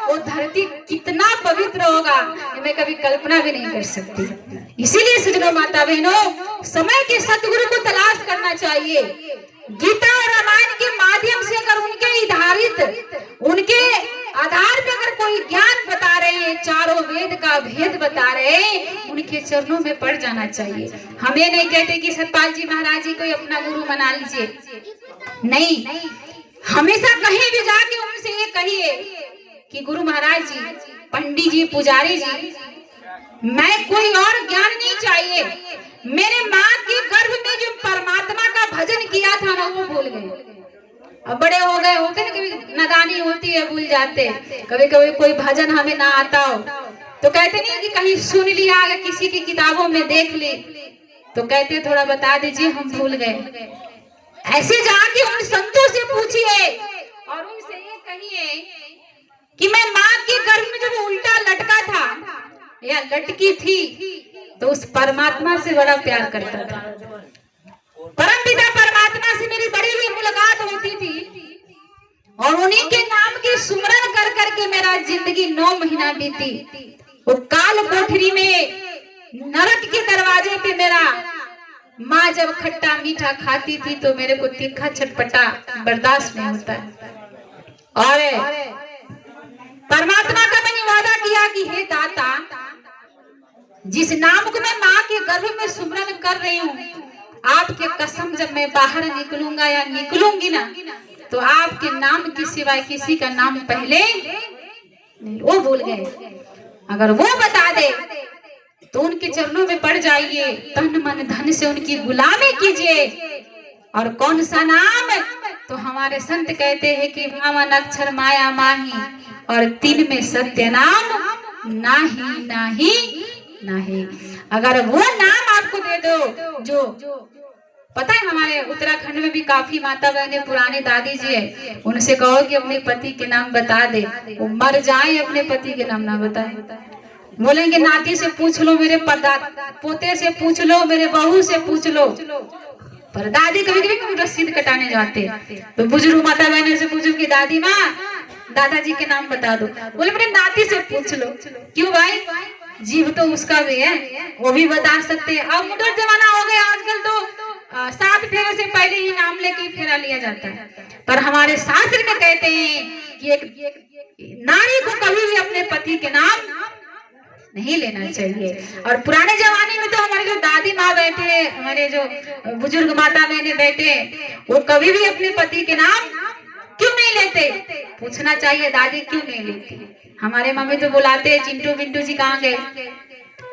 वो धरती कितना पवित्र होगा ये मैं कभी कल्पना भी नहीं कर सकती। इसीलिए सज्जनों माता बहनों, समय के सतगुरु को तलाश करना चाहिए। गीता और रामायण के माध्यम से अगर उनके आधार पे अगर कोई ज्ञान बता रहे हैं, चारों वेद का भेद बता रहे हैं, उनके चरणों में पड़ जाना चाहिए। हमें नहीं कहते कि सतपाल जी महाराज जी को अपना गुरु बना लीजिए, नहीं, हमेशा कहीं भी जाके उनसे ये कहिए कि गुरु महाराज जी, पंडित जी, पुजारी जी, मैं कोई और ज्ञान नहीं चाहिए। मेरे माँ के गर्भ में जो परमात्मा का भजन किया था ना वो भूल गए। अब बड़े हो गए होते ना, कभी नादानी होती है, भूल जाते। कभी कभी कोई भजन हमें ना आता हो तो कहते नहीं कि कहीं सुन लिया, अगर किसी की किताबों में देख ली तो कहते थोड़ा बता दीजिए, हम भूल गए। ऐसे जाके उन संतों से पूछिए और उनसे ये कहिए कि मैं माँ के गर्भ में जब उल्टा लटका था या लटकी थी तो उस परमात्मा से बड़ा प्यार करता था। परम पिता परमात्मा से मेरी बड़ी हुई मुलाकात होती थी और उन्हीं के नाम की सुमरन कर करके मेरा जिंदगी 9 महीना बीती। वो काल कोठरी में नरक के दरवाजे पे मेरा माँ जब खट्टा मीठा खाती थी तो मेरे को तीखा चटपटा बर्दाश्त नहीं होता है। और परमात्मा का मैंने वादा किया कि हे दाता, जिस नाम को मैं माँ के गर्भ में सुमरन कर रही हूँ, आपके कसम जब मैं बाहर निकलूंगा या निकलूंगी ना तो आपके नाम के सिवाय किसी का नाम पहले नहीं। वो भूल गए, अगर वो बता दे तो उनके चरणों में पड़ जाइए, तन मन धन से उनकी गुलामी कीजिए। और कौन सा नाम? तो हमारे संत कहते हैं कि वामन अक्षर माया माही और 3 में सत्य नाम नाही नाही नाही। अगर वो नाम आपको दे दो जो पता है, हमारे उत्तराखंड में भी काफी माता बहने पुरानी दादी जी है, उनसे कहो कि अपने पति के नाम बता दे, वो मर जाए अपने पति के नाम ना बताए। बोलेंगे नाती से पूछ लो, मेरे पोते से पूछ लो, मेरे बहू से पूछ लो। पर दादी कभी कभी रसीद कटाने जाते तो बुजुर्ग माता बहने से पूछो कि दादी माँ, दादाजी के नाम बता दो। बोले मेरे नाती से पूछ लो। क्यों भाई? जीव तो उसका भी है, वो भी बता सकते हैं। अब मुडर जमाना हो गया, आजकल तो 7 फेरे से पहले ही नाम लेके फेरा लिया जाता है। पर हमारे शास्त्र में कहते हैं कि एक नारी को कभी भी अपने पति के नाम नहीं लेना चाहिए। और पुराने जमाने में तो हमारे जो दादी माँ बैठे, हमारे जो बुजुर्ग माता बहने बैठे, वो कभी भी अपने पति के नाम क्यों नहीं लेते? पूछना चाहिए, दादी क्यों नहीं लेती? हमारे मम्मी तो बुलाते हैं, चिंटू बिंटू जी कहाँ गए,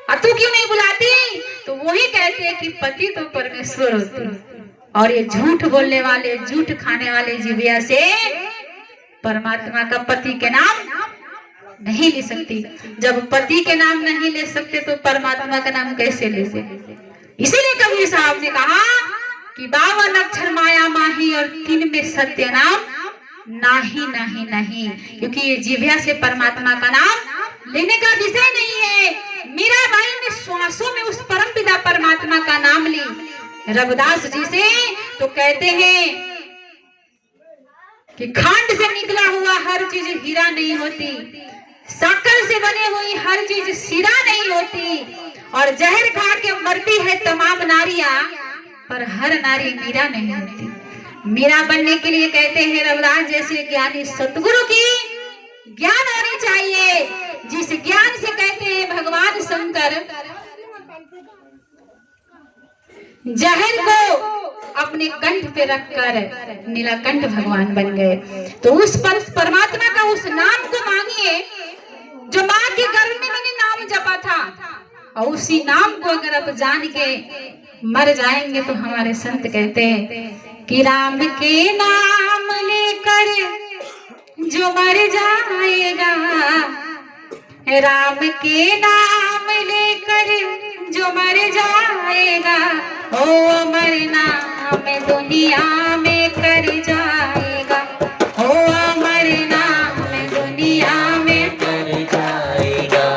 और तू क्यों नहीं बुलाती? तो वही कहते हैं कि पति तो परमेश्वर होते हैं और ये झूठ बोलने वाले, झूठ खाने वाले जीविया से परमात्मा का पति के नाम नहीं ले सकती। जब पति के नाम नहीं ले सकते तो परमात्मा का नाम कैसे ले सकते? इसीलिए कबीर साहब ने कहा कि 52 अक्षर माया माही और 3 में सत्य नाम नाही नाही नहीं, क्योंकि ये जिह्वा से परमात्मा का नाम लेने का विषय नहीं है। मीराबाई ने श्वासों में उस परम पिता परमात्मा का नाम ली रविदास जी से, तो कहते हैं कि खांड से निकला हुआ हर चीज हीरा नहीं होती, शक्कर से बनी हुई हर चीज सिरा नहीं होती, और जहर खा के मरती है तमाम नारियां, पर हर नारी मीरा नहीं होती। मीरा बनने के लिए कहते हैं रविदास जैसे ज्ञानी सतगुरु की ज्ञान होनी चाहिए, जिस ज्ञान से कहते हैं भगवान शंकर जहर को अपने कंठ पे रखकर नीलकंठ भगवान बन गए। तो उस परमात्मा का उस नाम को मांगिए जो माँ के गर्भ में मैंने नाम जपा था, और उसी नाम को अगर आप जान के मर जाएंगे तो हमारे संत कहते हैं कि राम के नाम लेकर जो मर जाएगा, राम के नाम लेकर जो मर जाएगा, ओ अमर नाम दुनिया में कर जाएगा, ओ अमर नाम दुनिया में कर जाएगा।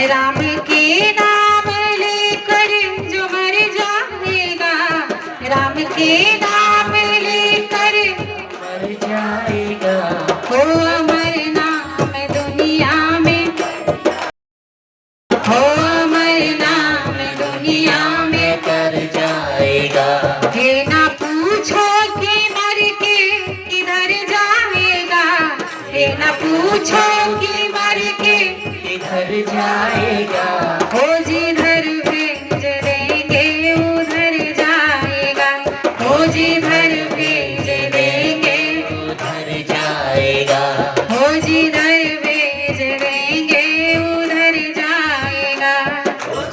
राम के नाम लेकर जो मर जाएगा, जाएगा। हो अमर नाम दुनिया में, हो अमर नाम दुनिया में कर जाएगा। ये ना पूछो कि मर के किधर जाएगा, ये ना पूछो कि मर के किधर जाएगा। हो जिधर भेज देंगे उधर जाएगा, हो जिधर भेज देंगे उधर जाएगा। हो जिधर भेज देंगे उधर जाएगा।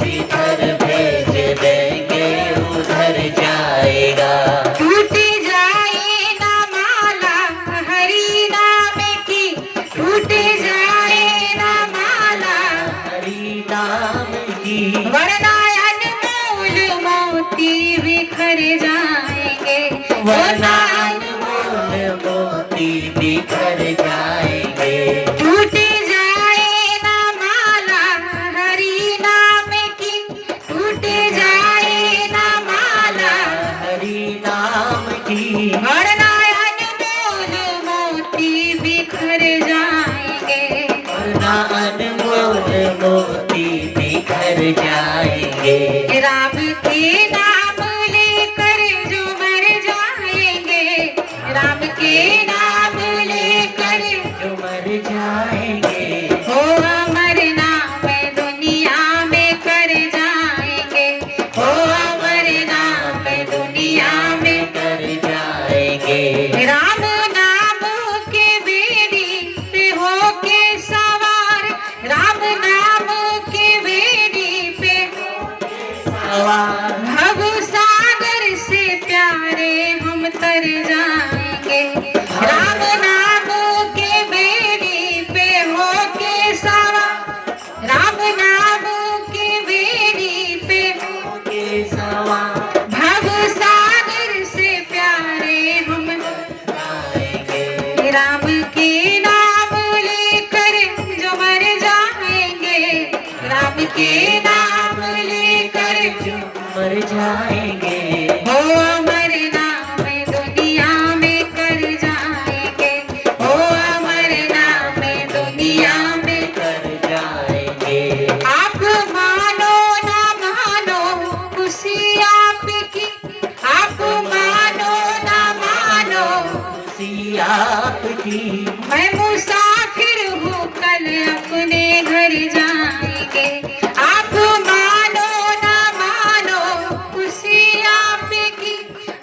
जिधर भेज देंगे उधर जाएगा। टूट जाए ना माला हरि नाम की, टूट जाए ना माला हरि नाम की, वरना अनमोल मोती बिखर जाएंगे, वरना अनमोल मोती बिखर जाएंगे। टूट जाए ना माला हरि नाम की, टूट जाए ना माला हरि नाम की, वरना अनमोल मोती बिखर जाएंगे। वरना अनमोल मोती बिखर जाएंगे। राम के नाम लेकर जो मर जाएंगे, राम के नाम लेकर जो मर जाएंगे। हो अमर नाम दुनिया में कर जाएंगे, हो अमर नाम दुनिया में कर जाएंगे। राम नाम के बेड़ी पे हो के सवार, राम नाम के बेड़ी पे सवार भव सागर से प्यारे हम तर जाएंगे, राम नाम के बेड़ी पे हो के सवार, राम नाम के बेड़ी पे के सवार भव सागर से प्यारे हम जाएंगे। राम के नाम लेकर जो मर जाएंगे, राम के नाम लेकर जो मर जाएंगे। हो अमर नाम दुनिया में कर जाएंगे, हो अमर नाम दुनिया में कर जाएंगे। आप मानो ना मानो खुशी आपकी, आप मानो ना मानो खुशी आपकी, मैं मुसाफिर हूँ कल अपने घर जाएंगे। आप मानो ना मानो खुशी आपकी,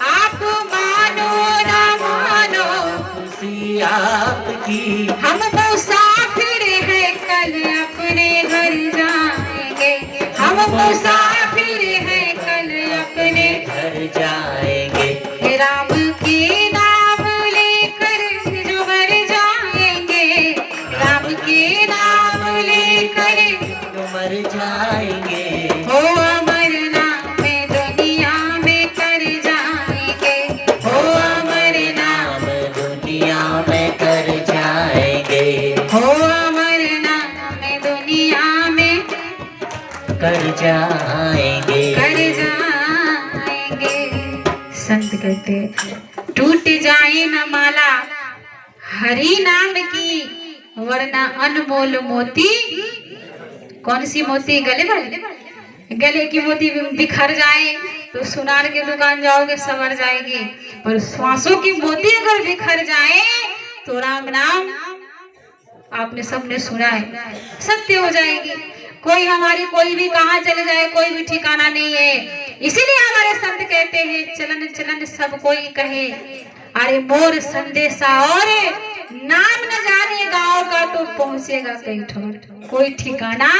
आप मानो ना मानो खुशी आपकी, हम मुसाफिर हैं कल अपने घर जाएंगे, हम मुसाफिर हैं कल अपने घर जाएंगे। राम के नाम लेकर जो मर जाएंगे, राम के नाम लेकर जो मर जाएंगे। हो अमर नाम दुनिया में कर जाएंगे, हो अमर नाम, नाम दुनिया में कर जाएंगे। हो अमर नाम दुनिया में कर जाएंगे। कर जाएंगे। संत कहते टूट जाए न माला हरि नाम की, वरना अनमोल मोती, कौन सी मोती, गले वाले, गले की मोती बिखर जाए तो सुनार के दुकान जाओगे संवर जाएगी, और श्वासों की मोती अगर बिखर जाए तो राम नाम आपने सबने सुना है सत्य हो जाएगी। कोई हमारी कोई भी कहाँ चले जाए कोई भी ठिकाना नहीं है। इसीलिए हमारे संत कहते हैं चलन चलन सब कोई कहे, अरे मोर संदेशा और नाम न जाने गाँव का तो पहुंचेगा कहीं ठोर, कोई ठिकाना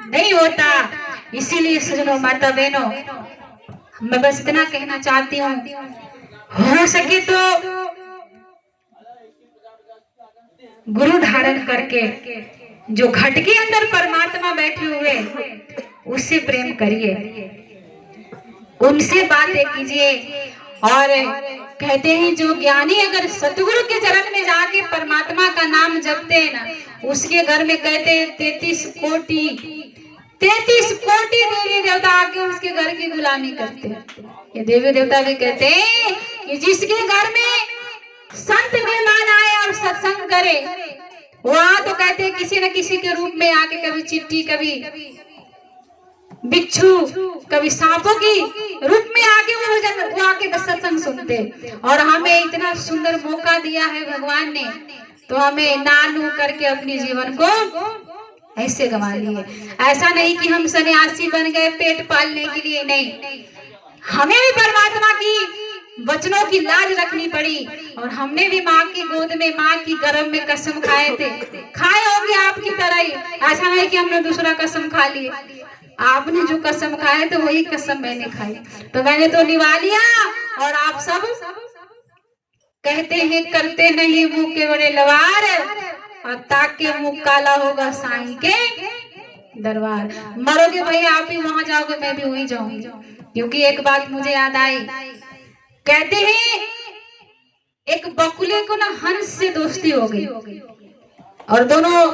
नहीं होता। इसीलिए सजनों माता बहनों मैं बस इतना कहना चाहती हूँ, हो सके तो गुरु धारण करके जो घट के अंदर परमात्मा बैठे हुए उससे प्रेम करिए, उनसे बातें कीजिए। और कहते हैं जो ज्ञानी अगर सतगुरु के चरण में जाके परमात्मा का नाम जपते हैं ना, उसके घर में कहते हैं 33 कोटि देवी देवता आके उसके घर की गुलामी करते हैं। ये देवी देवता भी कहते हैं कि जिसके घर में संत मेहमान आए और सत्संग करे, वहां तो कहते हैं किसी न किसी के रूप में आके, कभी चिट्ठी, कभी बिच्छू, कभी सांपों की रूप में आके वो आके सत्संग सुनते। और हमें इतना सुंदर मौका दिया है भगवान ने, तो हमें ना नू करके अपने जीवन को ऐसे गंवा लिए। ऐसा नहीं कि हम सन्यासी बन गए पेट पालने के लिए, नहीं, हमें भी परमात्मा की वचनों की लाज रखनी पड़ी। और हमने भी माँ की गोद में, माँ की गर्भ में कसम खाए थे, खाए होंगे आपकी तरह ही। ऐसा नहीं कि हमने दूसरा कसम खा लिए, आपने जो कसम खाए तो वही कसम मैंने खाई, तो मैंने तो निभा लिया। और आप सब कहते हैं करते नहीं मुंह के बड़े लवार, और ताके मुंह काला होगा साईं के दरबार। मरोगे भैया आप ही वहां जाओगे, मैं भी वहीं जाऊंगी। क्योंकि एक बात मुझे याद आई, कहते हैं एक बकुले को ना हंस से दोस्ती हो गई, और दोनों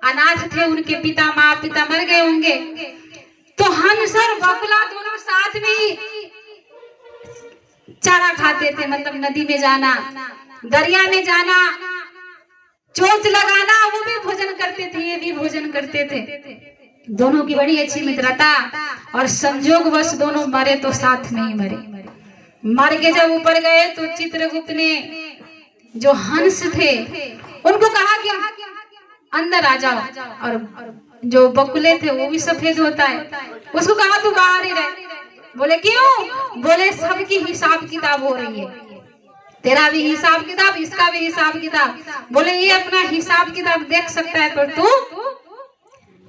अनाथ थे, उनके पिता माँ पिता मर गए होंगे, तो हंस और बकुला दोनों साथ में ही चारा खाते थे। मतलब नदी में जाना, दरिया में जाना, चोंच लगाना, वो भी भोजन करते थे, ये भी भोजन करते थे। दोनों की बड़ी अच्छी मित्रता, और संजोगवश दोनों मरे तो साथ में ही मरे। मर के जब ऊपर गए तो चित्रगुप्त ने जो हंस थे उनको कहा कि अंदर आ जाओ, और जो बकुले थे वो भी सफेद होता है, उसको कहा तू बाहर ही रह। बोले क्यों? बोले सबकी हिसाब किताब हो रही है, तेरा भी हिसाब किताब, इसका भी हिसाब किताब। बोले ये अपना हिसाब किताब देख सकता है, पर तू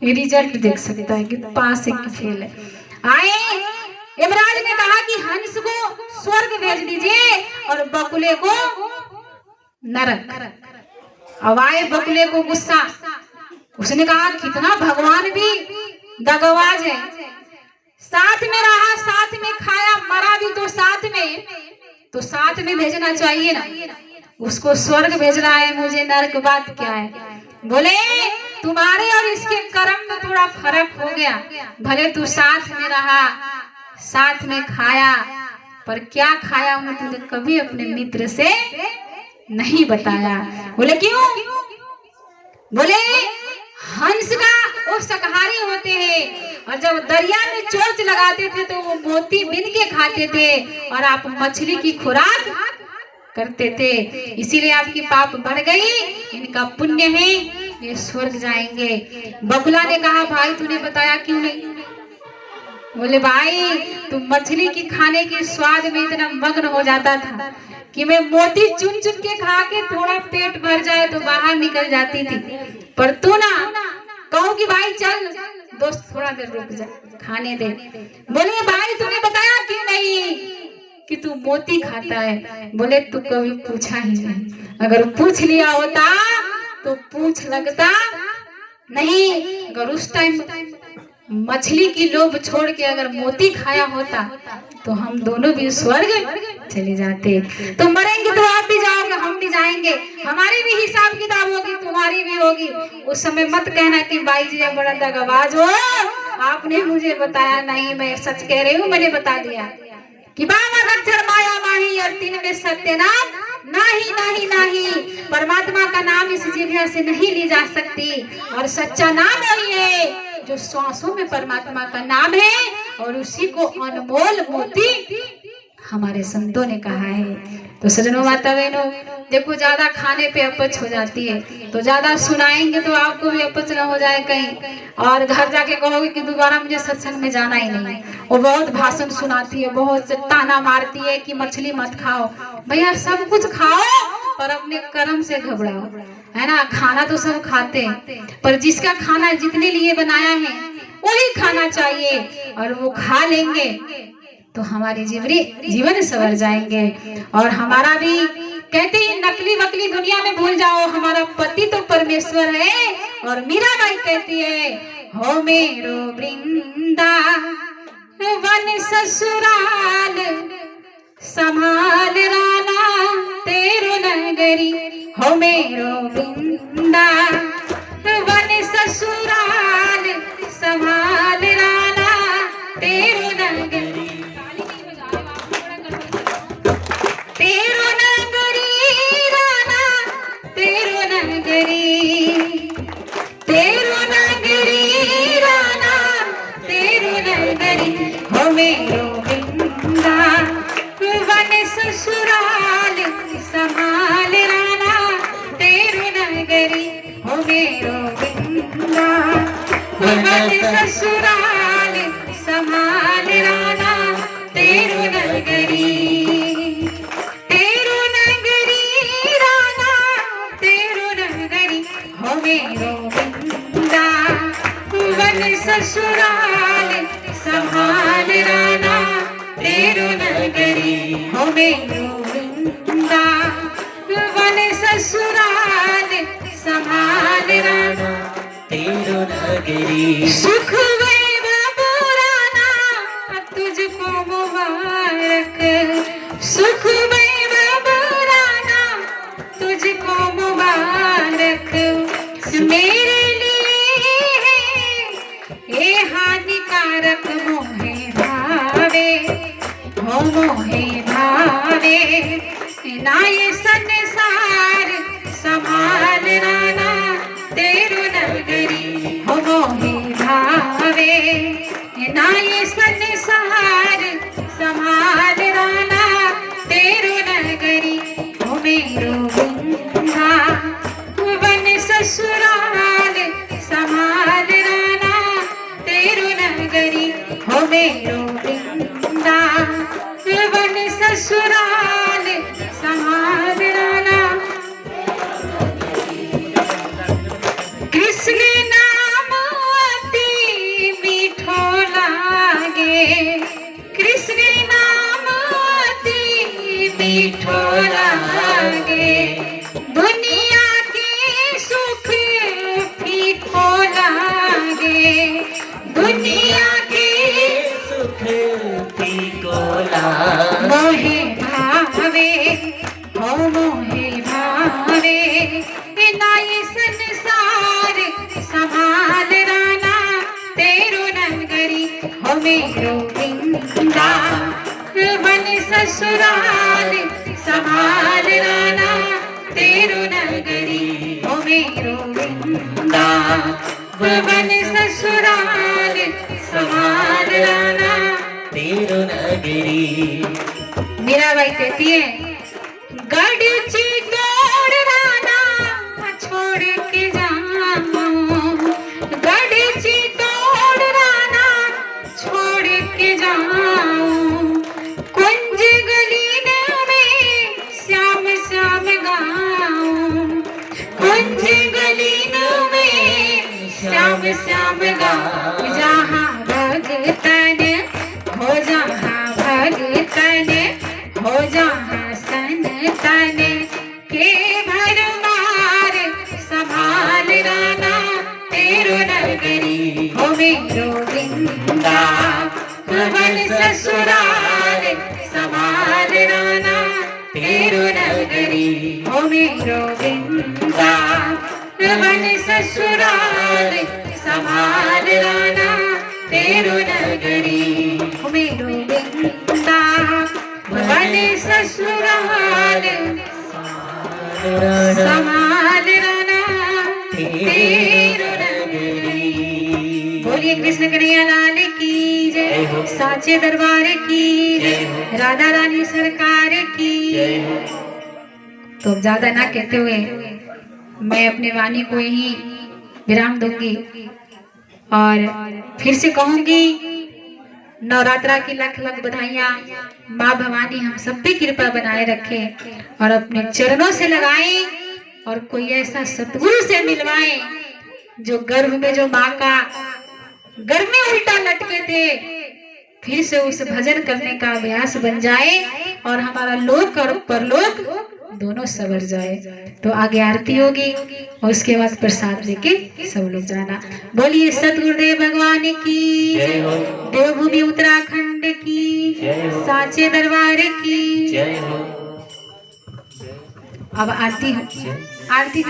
रिजल्ट देख सकता है कि पास है कि फेल है। आए यमराज ने कहा कि हंस को स्वर्ग भेज दीजिए और बकुले को नरक। अब आए बकुले को गुस्सा, उसने कहा कितना भगवान भी दगाबाज है, साथ में रहा, साथ में खाया, मरा भी तो साथ में, तो साथ में भेजना चाहिए ना। उसको स्वर्ग भेज रहा है, मुझे नरक, बात क्या है? बोले तुम्हारे और इसके कर्म में थोड़ा फर्क हो गया, भले तू साथ में रहा, साथ में खाया, पर क्या खाया उन्हें तुमने कभी अपने मित्र से नहीं बताया। बोले क्यों? बोले हंस का वो शाकाहारी होते हैं, और जब दरिया में चोंच लगाते थे तो वो मोती बिन के खाते थे, और आप मछली की खुराक करते थे, इसीलिए आपकी पाप बढ़ गई, इनका पुण्य है, ये स्वर्ग जाएंगे। बकुला ने कहा भाई तूने बताया क्यों नहीं? बोले भाई तुम मछली की खाने के स्वाद में इतना मग्न हो जाता था कि मैं मोती चुन चुन के खा के थोड़ा पेट भर जाए तो बाहर निकल जाती थी, पर तू ना कहो कि भाई चल दोस्त थोड़ा देर रुक जा, खाने दे। बोले भाई तूने बताया क्यों नहीं कि तू मोती खाता है? बोले तू कभी पूछा ही नहीं, अगर पूछ लिया होता तो पूछ लगता नहीं। अगर उस टाइम मछली की लोभ छोड़ के अगर मोती खाया होता तो हम दोनों भी स्वर्ग चले जाते। तो मरेंगे तो आप भी जाओगे, हम भी जाएंगे, हमारी भी हिसाब किताब होगी, तुम्हारी भी होगी। उस समय मत कहना कि भाई जी बड़ा दगाबाज हो, आपने मुझे बताया नहीं। मैं सच कह रही हूँ, मैंने बता दिया कि बाबा अक्षर माया माही और तीन में सत्य नाम नहीं नहीं नहीं। परमात्मा का नाम इस जिह्वा से नहीं ली जा सकती, और सच्चा नाम वही है जो श्वासों में परमात्मा का नाम है, और उसी को अनमोल मोती हमारे संतों ने कहा है। तो सजनों माता बहनों देखो, ज्यादा खाने पे अपच हो जाती है, तो ज्यादा सुनाएंगे तो आपको भी अपच न हो जाए कहीं, और घर जाके कहोगे कि दोबारा मुझे सत्संग में जाना ही नहीं। वो बहुत भाषण सुनाती है, बहुत से ताना मारती है कि मछली मत खाओ। भैया सब कुछ खाओ पर अपने कर्म से घबराओ, है ना। खाना तो सब खाते हैं, पर जिसका खाना जितने लिए बनाया है वही खाना चाहिए, और वो खा लेंगे तो हमारे जीवन सवर जाएंगे। और हमारा भी कहते हैं नकली वकली दुनिया में भूल जाओ, हमारा पति तो परमेश्वर है। और मीराबाई कहती है हो मेरो वृंदा वन ससुराल संभाल राना तेरो नगरी। हो मेरो वृंदा वन ससुराल संभाल राना तेरो नगरी। तेरो नगरी मेरो बिंदा वन ससुराल संभाल राना तेरो नगरी राना तेरो नगरी हो मेरो बिंदा वन ससुराल संभाल राना तेरो नगरी हो मेरो बिंदा वन ससुराल संभाल राना तेरो नगरी सुख वैभव राना तुझको मुबारक सुख वैभव राना तुझको मुबारक मेरे लिए है ये हानिकारक मोहे भावे हो मोहे भावे ना ये संसार संभाल राना तेरो नगरी हो मोहे भावे ना ये संसार संभाल राना तेरो नगरी हो मेरो बिंदा वन ससुराल संभाल राना तेरो नगरी हो मेरो बिंदा वन ससुराल संभाल राना कृष्ण नाम अति मीठो लागे कृष्ण नाम अति मीठो लागे दुनिया के सुख फीको लागे दुनिया के सुख फीको लागे मोहे भावे हो मोहे भावे ना ये संसार संभाल राना तेरो नगरी हो मेरो बिंदा वन ससुराल संभाल राना तेरो नगरी हो मेरो बिंदा वन ससुराल संभाल राना तेरो नगरी। मीराबाई कहती है गढ़ची तोड़ राना छोड़ के जाऊं गढ़ची तोड़ राना छोड़ के जाऊं कुंज गलीन में श्याम श्याम गाऊं कुंज गलीन में श्याम श्याम गाऊं जहाँ भगतन हो जहाँ भगतन हो जहाँ संतन के भरमार संभाल राना तेरो नगरी हो मेरो बिंदा वन ससुराल संभाल राना तेरो नगरी हो मेरो बिंदा वन ससुराल संभाल राना तेरो नगरी हो मेरो बिंदा वन ससुराल संभाल राना तेरो नगरी। बोलिए कृष्ण कन्हैया लाल की जय साचे दरबार की जय राधा रानी सरकार की। तो अब ज्यादा ना कहते हुए मैं अपने वाणी को यही विराम दूंगी और फिर से कहूंगी नवरात्रा की लख लख बधाइयाँ। माँ भवानी हम सब पे कृपा बनाए रखे और अपने चरणों से लगाएं और कोई ऐसा सतगुरु से मिलवाएं जो गर्भ में जो माँ का गर्भ में उल्टा लटके थे फिर से उस भजन करने का अभ्यास बन जाए और हमारा लोक और परलोक दोनों सवर जाए। तो आगे आरती होगी और उसके बाद प्रसाद लेके सब लोग जाना। बोलिए सतगुरुदेव भगवान की जय हो, देवभूमि उत्तराखंड की जय हो, साचे दरबार की जय हो। अब आरती आरती